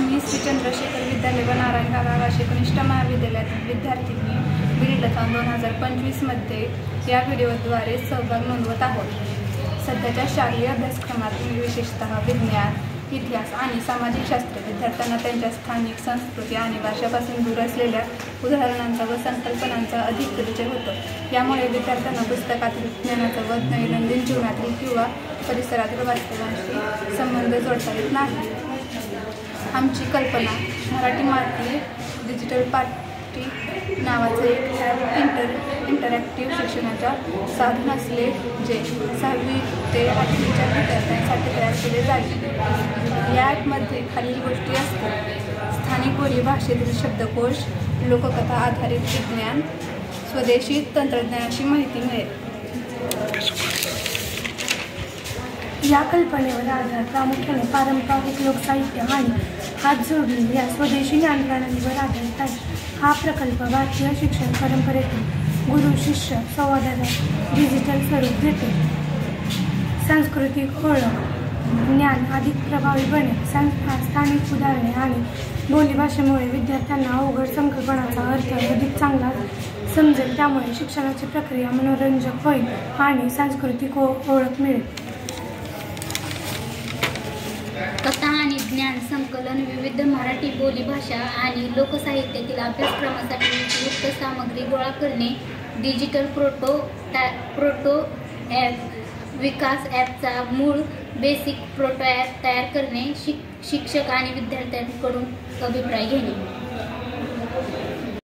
आम्ही श्री चंद्रशेखर विद्यालय व नारायणगाव आवासी कनिष्ठ महाविद्यालयातील विद्यार्थ्यांनी बिल्डथॉन 2025मध्ये या व्हिडिओद्वारे सहभाग नोंदवत आहोत। सध्याच्या शालेय अभ्यासक्रमातील विशेषतः विज्ञान, इतिहास आणि सामाजिक शास्त्र विद्यार्थ्यांना त्यांच्या स्थानिक संस्कृती आणि भाषेपासून दूर असलेल्या उदाहरणांचा व संकल्पनांचा अधिक परिचय होतो। यामुळे विद्यार्थ्यांना पुस्तकातील ज्ञानाचा व दैनंदिन जीवनातील किंवा परिसरातील वास्तवांशी संबंध जोडता येत नाही। आमची कल्पना मराठी माती डिजिटल पाटी नावाचे एक ॲप इंटरॅक्टिव्ह शिक्षणाच्या साधन असले जे 6वी ते 8वीच्या विद्यार्थ्यांसाठी तयार केले जाईल। या ॲपमध्ये खालील गोष्टी असतील: स्थानिक बोली भाषेतील शब्दकोश, लोककथा आधारित विज्ञान, स्वदेशी तंत्रज्ञानाची माहिती मिळेल। या कल्पनेवर आधार प्रामुख्याने पारंपरिक लोकसाहित्य आणि हात जोडलेल्या या स्वदेशी ज्ञानप्रणालीवर आधारित आहे। हा प्रकल्प भारतीय शिक्षण परंपरेतील गुरु-शिष्य संवादाला डिजिटल स्वरूप देतो। सांस्कृतिक ओळख ज्ञान अधिक प्रभावी बनेल। स्थानिक उदाहरणे आणि बोलीभाषेमुळे विद्यार्थ्यांना अवघड संकल्पनांचा अर्थ अधिक चांगला समजेल। त्यामुळे शिक्षणाची प्रक्रिया मनोरंजक होईल आणि सांस्कृतिक ओळख मिळेल। कथा आणि ज्ञान संकलन विविध मराठी बोलीभाषा आणि लोकसाहित्यातील अभ्यासक्रमासाठी उपयुक्त सामग्री गोळा करणे, डिजिटल प्रोटो ॲप विकास, ॲपचा मूळ बेसिक प्रोटो ॲप तयार करणे, शिक्षक आणि विद्यार्थ्यांकडून अभिप्राय घेणे।